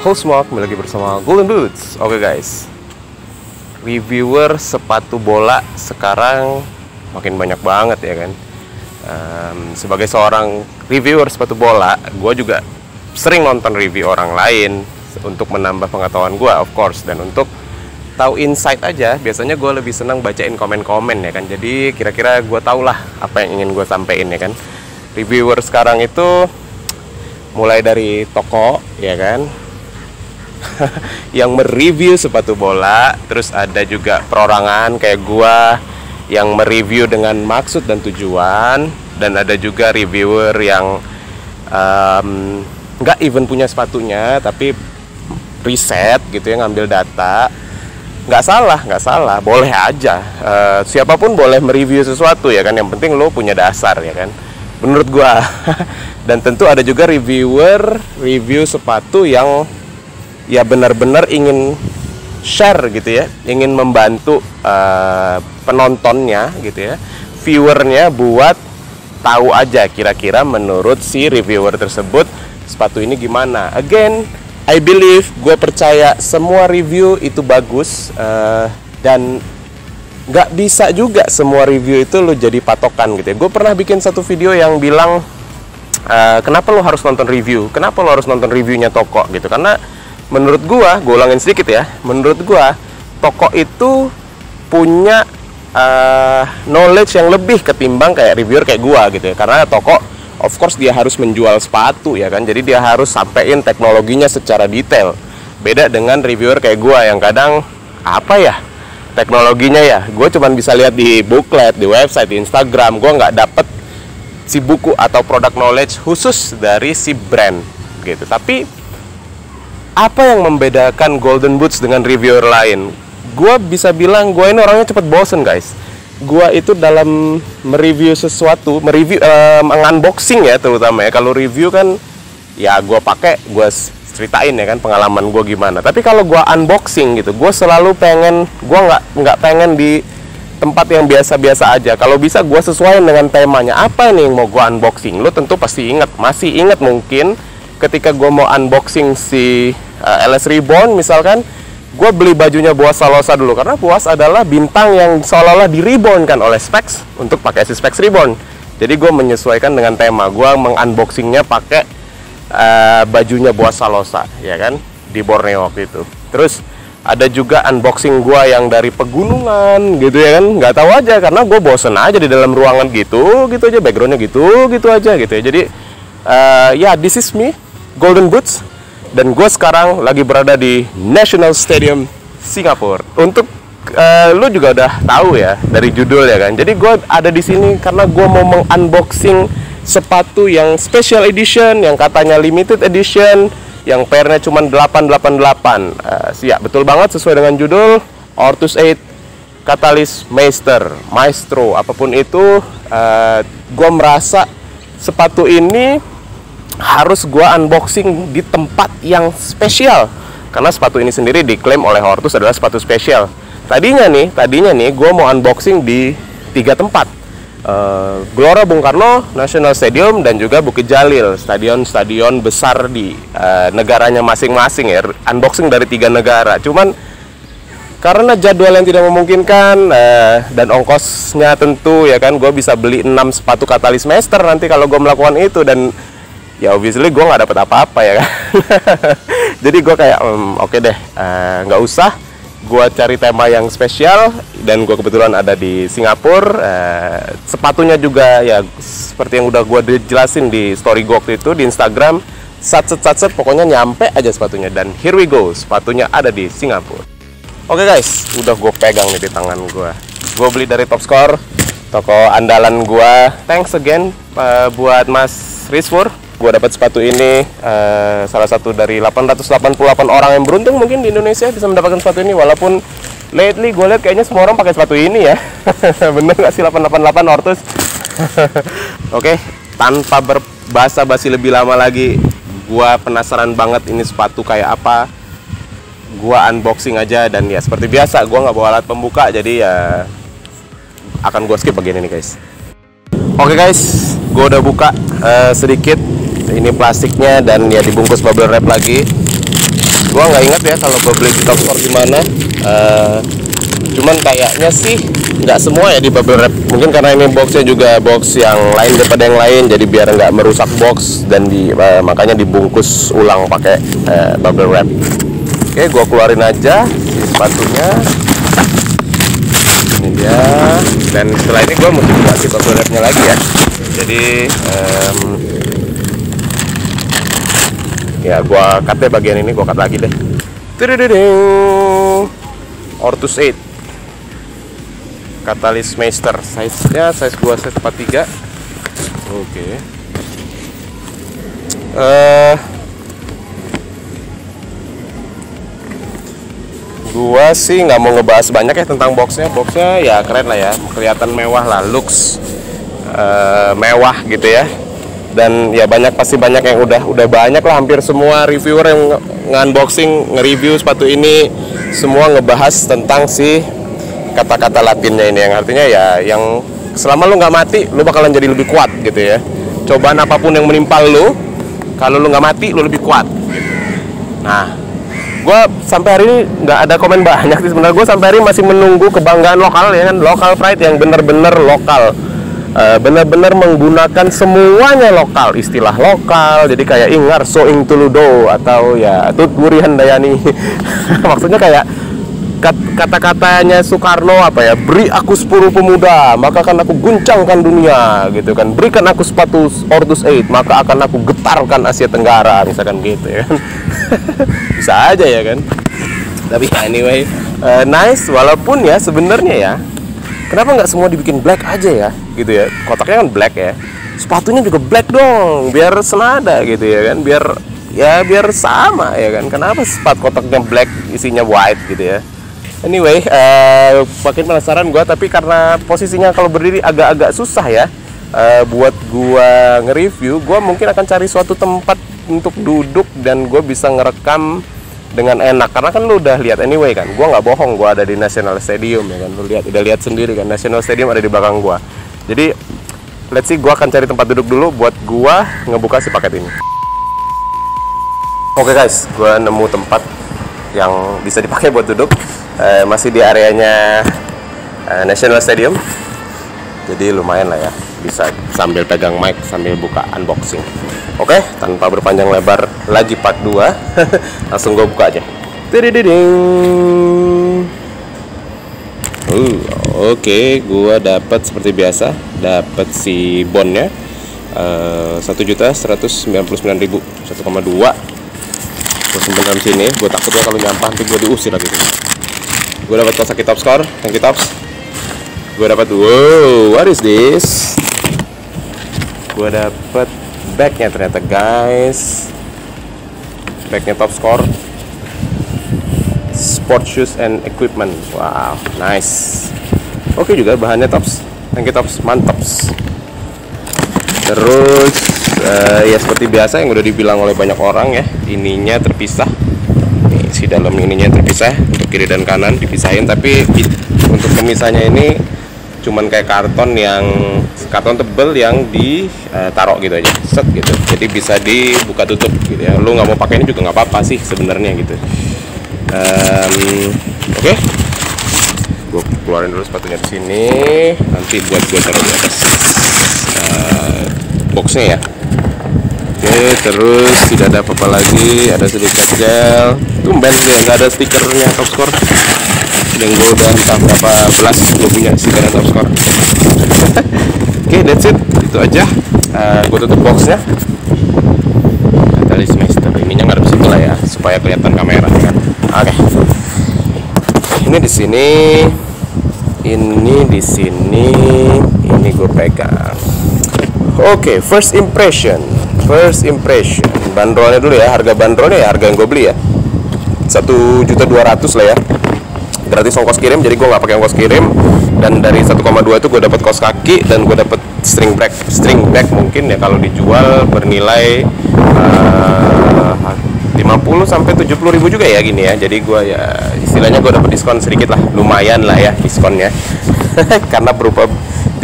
host Mark, lagi bersama Golden Boots. Oke guys, reviewer sepatu bola sekarang makin banyak banget ya kan. Sebagai seorang reviewer sepatu bola, gue juga sering nonton review orang lain untuk menambah pengetahuan gue, of course, dan untuk tahu insight aja. Biasanya gue lebih senang bacain komen-komen ya kan. Jadi kira-kira gue tau lah apa yang ingin gue sampein ya kan. Reviewer sekarang itu mulai dari toko ya kan, yang mereview sepatu bola, terus ada juga perorangan kayak gua yang mereview dengan maksud dan tujuan, dan ada juga reviewer yang nggak even punya sepatunya tapi riset gitu ya, ngambil data. Nggak salah, boleh aja, siapapun boleh mereview sesuatu ya kan, yang penting lo punya dasar ya kan, menurut gua. Dan tentu ada juga reviewer review sepatu yang ya benar-benar ingin share gitu ya, ingin membantu penontonnya gitu ya, viewernya, buat tahu aja kira-kira menurut si reviewer tersebut sepatu ini gimana. Again, I believe, gue percaya semua review itu bagus, dan nggak bisa juga semua review itu lo jadi patokan gitu ya. Gue pernah bikin satu video yang bilang, kenapa lo harus nonton review, kenapa lo harus nonton reviewnya toko gitu. Karena menurut gue ulangin sedikit ya, menurut gue toko itu punya knowledge yang lebih ketimbang kayak reviewer kayak gue gitu ya. Karena toko of course dia harus menjual sepatu ya kan, jadi dia harus sampein teknologinya secara detail. Beda dengan reviewer kayak gue yang kadang apa ya, teknologinya ya gue cuman bisa lihat di booklet, di website, di Instagram. Gue nggak dapet si buku atau produk knowledge khusus dari si brand gitu. Tapi apa yang membedakan Golden Boots dengan reviewer lain? Gue bisa bilang gue ini orangnya cepet bosen guys. Gue itu dalam mereview sesuatu, unboxing ya terutama ya. Kalau review kan ya gue pakai, gue ceritain ya kan pengalaman gue gimana. Tapi kalau gue unboxing gitu, gue selalu pengen, gue nggak pengen di tempat yang biasa-biasa aja. Kalau bisa gue sesuaiin dengan temanya. Apa nih yang mau gue unboxing? Lo tentu pasti masih inget mungkin ketika gue mau unboxing si LS Reborn misalkan, gue beli bajunya Boaz Salosa dulu, karena Boaz adalah bintang yang seolah-olah di reborn-kan oleh Specs untuk pakai si Specs Reborn. Jadi gue menyesuaikan dengan tema. Gue mengunboxingnya pakai bajunya Boaz Salosa ya kan, di Borneo waktu itu. Terus ada juga unboxing gue yang dari pegunungan gitu ya kan, nggak tahu aja karena gue bosen aja di dalam ruangan gitu aja, backgroundnya gitu aja gitu ya. Jadi ya, this is me, Golden Boots, dan gue sekarang lagi berada di National Stadium Singapura. Untuk lu juga udah tahu ya dari judul ya kan. Jadi gue ada di sini karena gue mau mengunboxing sepatu yang special edition, yang katanya limited edition, yang pairnya cuma 888. Ya betul banget, sesuai dengan judul, Ortus 8 Catalyst Maestro, apapun itu. Gue merasa sepatu ini harus gue unboxing di tempat yang spesial, karena sepatu ini sendiri diklaim oleh Ortus adalah sepatu spesial. Tadinya nih gue mau unboxing di 3 tempat, Gelora Bung Karno, National Stadium, dan juga Bukit Jalil, stadion besar di negaranya masing-masing ya. Unboxing dari 3 negara, cuman karena jadwal yang tidak memungkinkan, dan ongkosnya tentu ya kan, gue bisa beli 6 sepatu Catalyst Master nanti kalau gue melakukan itu, dan ya obviously gue nggak dapet apa-apa ya kan. Jadi gue kayak oke deh, nggak usah. Gue cari tema yang spesial, dan gue kebetulan ada di Singapura. Sepatunya juga ya seperti yang udah gue jelasin di story gue waktu itu di Instagram, satset pokoknya nyampe aja sepatunya. Dan here we go, sepatunya ada di Singapura. Oke guys, udah gue pegang nih di tangan gue. Gue beli dari Top Score, toko andalan gue. Thanks again buat Mas Rizfur. Gue dapat sepatu ini, salah satu dari 888 orang yang beruntung mungkin di Indonesia bisa mendapatkan sepatu ini. Walaupun lately gue lihat kayaknya semua orang pakai sepatu ini ya. Bener gak sih 888 Ortus? Oke, tanpa berbasa-basi lebih lama lagi, gue penasaran banget ini sepatu kayak apa. Gue unboxing aja, dan ya seperti biasa gue nggak bawa alat pembuka, jadi ya akan gue skip bagian ini guys. Oke guys, gue udah buka sedikit. Ini plastiknya, dan ya dibungkus bubble wrap lagi. Gua nggak ingat ya kalau gua beli di Top Store di mana. Cuman kayaknya sih nggak semua ya di bubble wrap. Mungkin karena ini boxnya juga box yang lain daripada yang lain, jadi biar nggak merusak box dan makanya dibungkus ulang pakai bubble wrap. Oke, gua keluarin aja si sepatunya. Ini dia. Dan setelah ini gua mesti buka si bubble wrapnya lagi ya. Jadi ya gua cut deh bagian ini, gua cut lagi deh. Ortus 8 Catalyst Meister, size-nya size gua size 43. Oke. Gua sih nggak mau ngebahas banyak ya tentang boxnya. Boxnya ya keren lah ya, kelihatan mewah lah, looks mewah gitu ya. Dan ya pasti banyak yang udah banyak lah, hampir semua reviewer yang nge-unboxing, nge-review sepatu ini semua ngebahas tentang si kata-kata Latinnya ini, yang artinya ya yang selama lu nggak mati lu bakalan jadi lebih kuat gitu ya. Cobaan apapun yang menimpa lu, kalau lu nggak mati lu lebih kuat gitu. Nah, gue sampai hari ini nggak ada komen banyak sih sebenarnya. Gue sampai hari ini masih menunggu kebanggaan lokal ya kan, local pride yang bener-bener lokal, bener-bener menggunakan semuanya lokal, istilah lokal. Jadi kayak ingar soing tuludo atau ya tut wurihan dayani. Maksudnya kayak kata-katanya Soekarno apa ya, beri aku 10 pemuda maka akan aku guncangkan dunia gitu kan, berikan aku sepatu Ortus 8 maka akan aku getarkan Asia Tenggara, misalkan gitu ya kan. Bisa aja ya kan. Tapi anyway, nice. Walaupun ya sebenarnya ya, kenapa nggak semua dibikin black aja ya gitu ya, kotaknya kan black ya, sepatunya juga black dong biar senada gitu ya kan, biar sama ya kan. Kenapa sepatu kotaknya black isinya white gitu ya. Anyway, makin penasaran gue, tapi karena posisinya kalau berdiri agak-agak susah ya, buat gue nge-review, gue mungkin akan cari suatu tempat untuk duduk dan gue bisa ngerekam dengan enak. Karena kan lu udah lihat anyway kan, gue nggak bohong, gue ada di National Stadium ya kan, lu udah lihat sendiri kan, National Stadium ada di belakang gue. Jadi let's see, gue akan cari tempat duduk dulu buat gue ngebuka si paket ini. Oke guys, gue nemu tempat yang bisa dipakai buat duduk. Masih di areanya National Stadium, jadi lumayan lah ya, bisa sambil pegang mic sambil buka unboxing. Oke, tanpa berpanjang lebar lagi part 2. Langsung gue buka aja. Oke, gue dapat seperti biasa, dapat si bonnya 1.199.000, 1,2. Gue simpen dalam sini, gue takutnya kalau nyampah nanti gue diusir lagi. Gue dapat kaos kaki Top Score, thank you Tops. Gue dapat, wow, what is this? Gue dapat bagnya ternyata guys, bagnya Top Score, sport shoes and equipment. Wow, nice. Oke juga bahannya Tops, thank you Tops, mantaps. Terus ya seperti biasa yang udah dibilang oleh banyak orang ya, ininya terpisah. Nih, si dalam ininya terpisah, untuk kiri dan kanan dipisahin, tapi untuk pemisahnya ini cuman kayak karton tebel yang ditaruk gitu aja, set gitu. Jadi bisa dibuka tutup gitu ya. Lu nggak mau pakai ini juga nggak apa-apa sih sebenarnya gitu. Oke. Gue keluarin dulu sepatunya di sini, nanti buat gue taruh di atas boxnya ya. Oke, terus tidak ada apa-apa lagi, ada sedikit gel. Tumben dia nggak ada stikernya Top Score. Yang gue udah entah berapa belas gue punya stikernya Top Score. Oke, that's it, itu aja. Gue tutup boxnya. Catalyst Meister, ininya nggak ada di situ lah ya, supaya kelihatan kamera kan. Oke. Ini di sini, ini gue pegang. Oke, first impression. Bandrolnya dulu ya, harga bandrolnya ya harga yang gue beli ya, 1.200.000 lah ya, gratis ongkos kirim, jadi gue nggak pakai ongkos kirim. Dan dari 1,2 itu gue dapat kaos kaki dan gue dapat string bag mungkin ya kalau dijual bernilai 50 sampai 70.000 juga ya gini ya. Jadi gue ya istilahnya gue dapat diskon sedikit lah, lumayan lah ya diskonnya. Karena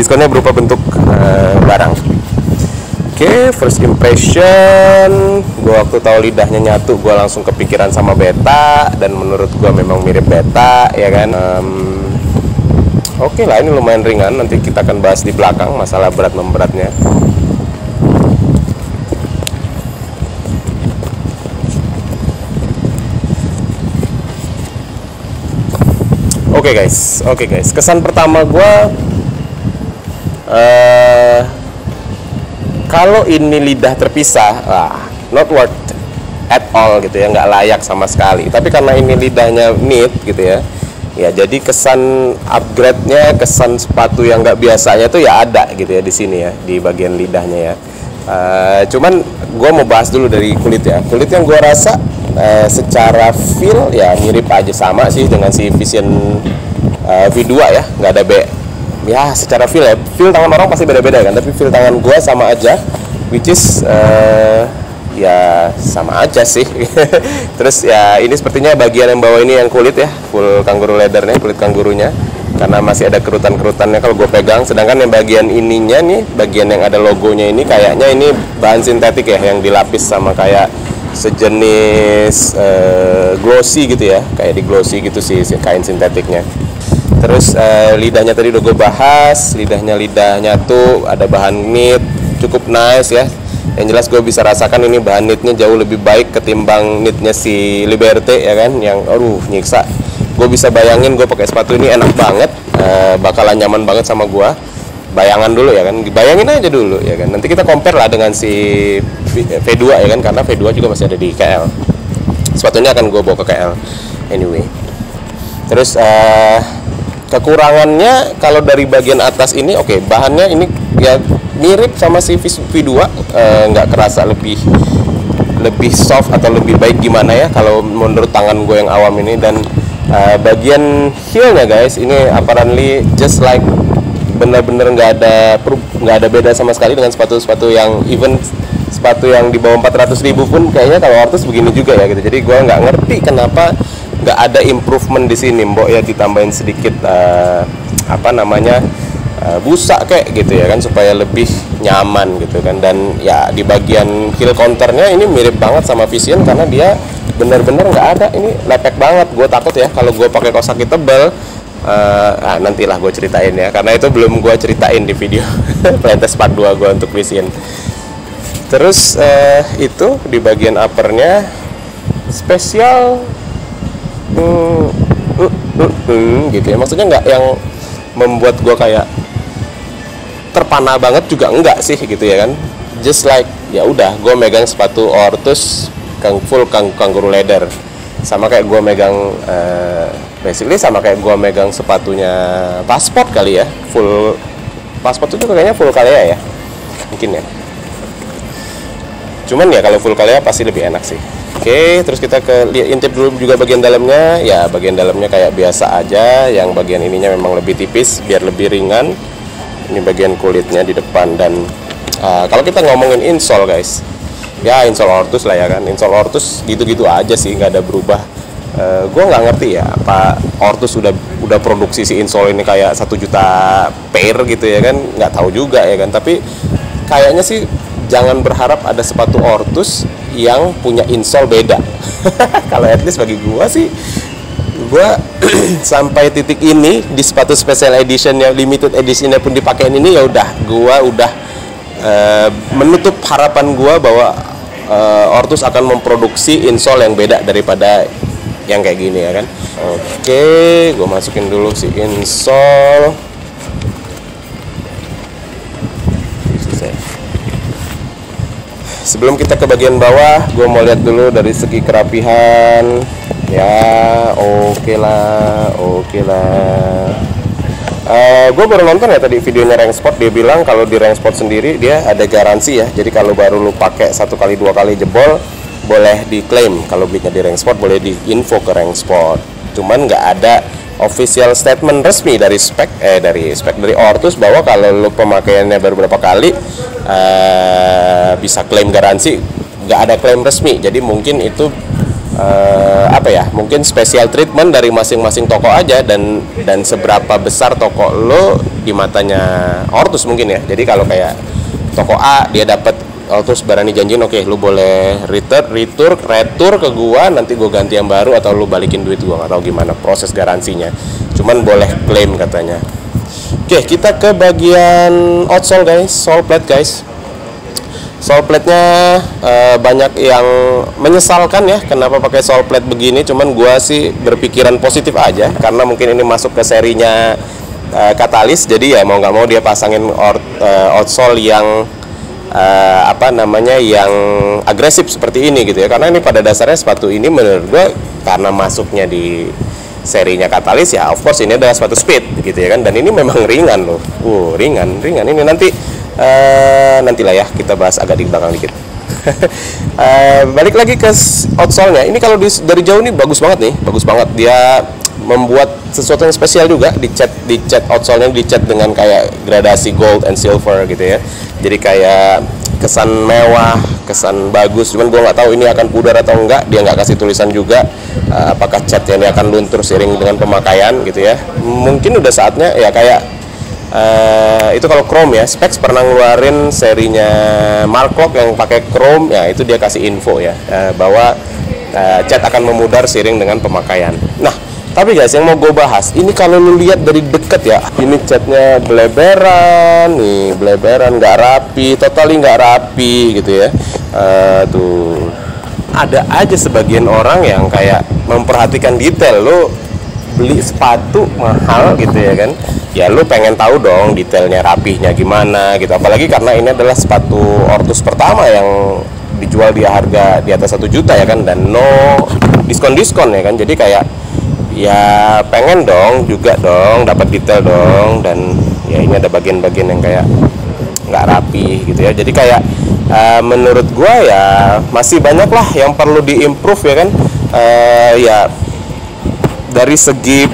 diskonnya berupa bentuk barang. Oke, first impression, gue waktu tahu lidahnya nyatu, gue langsung kepikiran sama beta, dan menurut gue memang mirip beta, ya kan. Oke lah, ini lumayan ringan. Nanti kita akan bahas di belakang masalah berat memberatnya. Oke guys, kesan pertama gue, kalau ini lidah terpisah, not worth at all gitu ya, nggak layak sama sekali. Tapi karena ini lidahnya neat gitu ya, ya jadi kesan upgrade-nya, kesan sepatu yang nggak biasanya tuh ya ada gitu ya di sini ya, di bagian lidahnya ya. Cuman gue mau bahas dulu dari kulit ya. Kulit yang gue rasa secara feel ya mirip aja sama sih dengan si Vision V2 ya, nggak ada ya secara feel ya, feel tangan orang pasti beda-beda kan, tapi feel tangan gue sama aja, which is ya sama aja sih. Terus ya ini sepertinya bagian yang bawah ini yang kulit ya, full kangguru leathernya, kulit kanggurunya, karena masih ada kerutan-kerutannya kalau gue pegang. Sedangkan yang bagian ininya nih, bagian yang ada logonya ini kayaknya ini bahan sintetik ya, yang dilapis sama kayak sejenis glossy gitu ya, kayak di glossy gitu sih kain sintetiknya. Terus lidahnya tadi udah gue bahas, lidahnya nyatu, ada bahan knit, cukup nice ya. Yang jelas gue bisa rasakan ini bahan knitnya jauh lebih baik ketimbang knitnya si Liberté ya kan, yang nyiksa. Gue bisa bayangin gue pakai sepatu ini enak banget, bakalan nyaman banget sama gue. Bayangan dulu ya kan, bayangin aja dulu ya kan. Nanti kita compare lah dengan si V2 ya kan, karena V2 juga masih ada di KL. Sepatunya akan gue bawa ke KL anyway. Terus kekurangannya kalau dari bagian atas ini, oke, bahannya ini ya mirip sama si V2, nggak kerasa lebih soft atau lebih baik gimana ya kalau menurut tangan gue yang awam ini. Dan bagian heelnya guys, ini apparently just like bener-bener nggak ada beda sama sekali dengan sepatu-sepatu yang even sepatu yang di bawah 400.000 pun kayaknya kalau Ortus begini juga ya gitu. Jadi gue nggak ngerti kenapa nggak ada improvement di sini, mbok ya, ditambahin sedikit busa kayak gitu ya kan, supaya lebih nyaman gitu kan. Dan ya di bagian heel counternya ini mirip banget sama Vision, karena dia bener-bener nggak ada, ini lepek banget. Gue takut ya kalau gue pakai kaos kaki tebal, nantilah gue ceritain ya, karena itu belum gue ceritain di video Plantes Part 2 gue untuk Vision. Terus itu di bagian uppernya spesial gitu ya, maksudnya nggak yang membuat gue kayak terpana banget juga enggak sih gitu ya kan. Just like ya udah gue megang sepatu Ortus full kangguru leather, sama kayak gue megang basically sama kayak gue megang sepatunya Passport kali ya, full Passport itu kayaknya full Kalea ya mungkin ya. Cuman ya kalau full Kalea pasti lebih enak sih. Oke, terus kita intip dulu juga bagian dalamnya. Ya bagian dalamnya kayak biasa aja, yang bagian ininya memang lebih tipis biar lebih ringan. Ini bagian kulitnya di depan. Dan kalau kita ngomongin insole guys, ya insole Ortus lah ya kan. Insole Ortus gitu-gitu aja sih, nggak ada berubah. Gue nggak ngerti ya, apa Ortus udah produksi si insole ini kayak 1 juta pair gitu ya kan, nggak tahu juga ya kan. Tapi kayaknya sih jangan berharap ada sepatu Ortus yang punya insole beda. Kalau at least bagi gue sih, gue sampai titik ini di sepatu special edition yang limited editionnya pun dipakein ini, ya udah gue udah menutup harapan gue bahwa Ortus akan memproduksi insole yang beda daripada yang kayak gini ya kan. Oke, gue masukin dulu si insole. Sebelum kita ke bagian bawah, gue mau lihat dulu dari segi kerapihan. Ya, oke lah. Gue baru nonton ya tadi videonya Rank Sport, dia bilang kalau di Rank Sport sendiri dia ada garansi ya. Jadi kalau baru lu pakai 1 kali 2 kali jebol, boleh diklaim. Kalau belinya di Rank Sport boleh diinfo ke Rank Sport. Cuman nggak ada official statement resmi dari dari Ortus bahwa kalau lu pemakaiannya baru berapa kali bisa klaim garansi. Nggak ada klaim resmi. Jadi mungkin itu mungkin special treatment dari masing-masing toko aja, dan seberapa besar toko lo di matanya Ortus mungkin ya. Jadi kalau kayak toko A, dia dapat, terus berani janjiin, oke, lu boleh retur ke gua, nanti gua ganti yang baru atau lu balikin duit gua. Nggak tahu gimana proses garansinya, cuman boleh klaim katanya. Oke, kita ke bagian outsole guys, sole plate guys. Sole plate-nya banyak yang menyesalkan ya, kenapa pakai sole plate begini. Cuman gua sih berpikiran positif aja, karena mungkin ini masuk ke serinya Katalis. Jadi ya mau nggak mau dia pasangin outsole yang yang agresif seperti ini gitu ya. Karena ini pada dasarnya sepatu ini menurut gua karena masuknya di serinya Katalis ya, of course ini adalah sepatu speed gitu ya kan. Dan ini memang ringan loh, ringan ini nantilah ya, kita bahas agak di belakang dikit. Balik lagi ke outsole-nya. Ini kalau dari jauh nih bagus banget dia membuat sesuatu yang spesial juga. Dicat outsole-nya dicat dengan kayak gradasi gold and silver gitu ya, jadi kayak kesan mewah, kesan bagus. Cuman gue nggak tahu ini akan pudar atau enggak. Dia nggak kasih tulisan juga apakah catnya ini akan luntur seiring dengan pemakaian gitu ya. Mungkin udah saatnya ya, kayak itu kalau chrome ya, Specs pernah ngeluarin serinya Mark Lock yang pakai chrome ya, itu dia kasih info ya, bahwa cat akan memudar seiring dengan pemakaian. Nah, tapi guys, yang mau gue bahas ini, kalau lu lihat dari deket ya, ini catnya bleberan nggak rapi, totally nggak rapi gitu ya. Tuh ada aja sebagian orang yang kayak memperhatikan detail. Lu beli sepatu mahal gitu ya kan, ya lu pengen tahu dong detailnya rapihnya gimana gitu. Apalagi karena ini adalah sepatu Ortus pertama yang dijual di harga di atas 1 juta ya kan, dan no diskon ya kan. Jadi kayak ya pengen dong dapat detail dong. Dan ya ini ada bagian-bagian yang kayak nggak rapi gitu ya. Jadi kayak menurut gua ya masih banyak lah yang perlu diimprove ya kan. Ya dari segi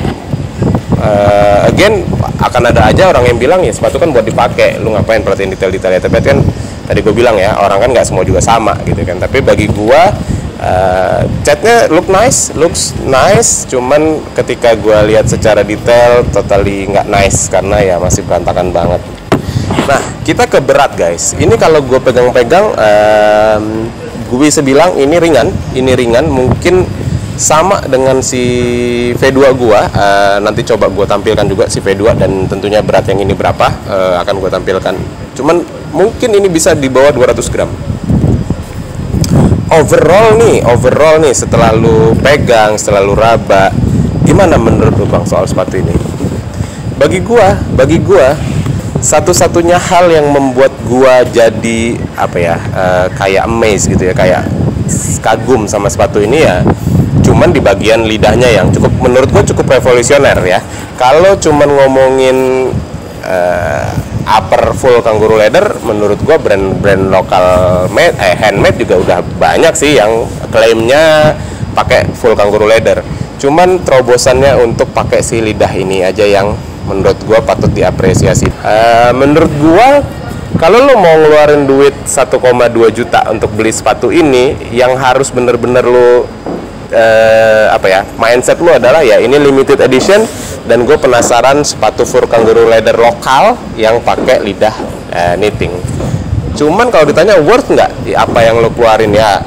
again, akan ada aja orang yang bilang ya sepatu kan buat dipakai, lu ngapain perhatiin detail-detailnya. Tapi kan tadi gue bilang ya, orang kan nggak semua juga sama gitu kan. Tapi bagi gue catnya looks nice, cuman ketika gue lihat secara detail totally nggak nice, karena ya masih berantakan banget. Nah, kita ke berat guys. Ini kalau gue pegang-pegang, gue bisa bilang ini ringan, mungkin sama dengan si V2 gua. Nanti coba gua tampilkan juga si V2, dan tentunya berat yang ini berapa akan gua tampilkan. Cuman mungkin ini bisa di bawah 200 gram. Overall nih setelah lu pegang, setelah lu raba, gimana menurut lu Bang soal sepatu ini? Bagi gua satu-satunya hal yang membuat gua jadi kayak amazed gitu ya, kayak kagum sama sepatu ini ya, cuman di bagian lidahnya yang menurut gue cukup revolusioner ya. Kalau cuman ngomongin upper full kangaroo leather, menurut gue brand lokal handmade juga udah banyak sih yang klaimnya pakai full kangaroo leather. Cuman terobosannya untuk pakai si lidah ini aja yang menurut gue patut diapresiasi. Menurut gue, kalau lo mau ngeluarin duit 1,2 juta untuk beli sepatu ini, yang harus bener-bener lo mindset lu adalah ya ini limited edition, dan gue penasaran sepatu fur kangaroo leather lokal yang pakai lidah knitting. Cuman kalau ditanya worth nggak apa yang lo keluarin, ya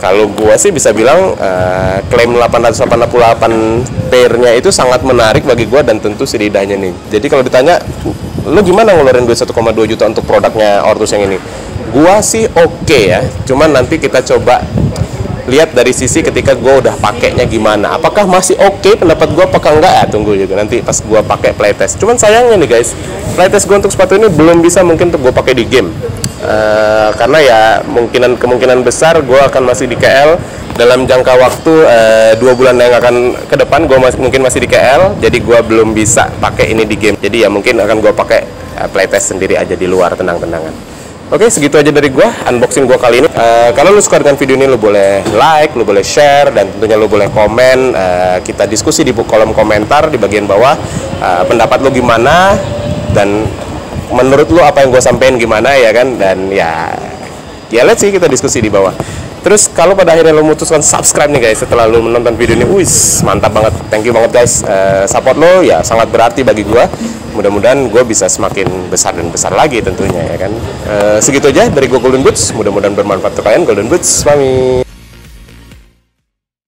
kalau gue sih bisa bilang klaim 888 pair-nya itu sangat menarik bagi gue, dan tentu si lidahnya nih. Jadi kalau ditanya lo gimana ngeluarin duit 1,2 juta untuk produknya Ortus yang ini, gue sih oke ya. Cuman nanti kita coba lihat dari sisi ketika gue udah pakainya gimana, apakah masih oke pendapat gue apakah enggak ya, tunggu juga nanti pas gue pakai playtest. Cuman sayangnya nih guys, playtest gue untuk sepatu ini belum bisa mungkin untuk gue pakai di game, karena ya kemungkinan besar gue akan masih di KL dalam jangka waktu 2 bulan yang akan ke depan. Gue mungkin masih di KL, jadi gue belum bisa pakai ini di game. Jadi ya mungkin akan gue pakai playtest sendiri aja di luar, tenang-tenangan. Oke, segitu aja dari gue, unboxing gue kali ini. Kalau lu suka dengan video ini, lu boleh like, lu boleh share, dan tentunya lu boleh komen. Kita diskusi di kolom komentar di bagian bawah. Pendapat lu gimana, dan menurut lu apa yang gue sampein gimana ya kan. Dan ya let's see, kita diskusi di bawah. Terus kalau pada akhirnya lo memutuskan subscribe nih guys setelah lo menonton video ini, wis mantap banget, thank you banget guys. Support lo ya sangat berarti bagi gue. Mudah-mudahan gue bisa semakin besar dan besar lagi tentunya ya kan. Segitu aja dari gue Golden Boots, mudah-mudahan bermanfaat untuk kalian. Golden Boots pamit.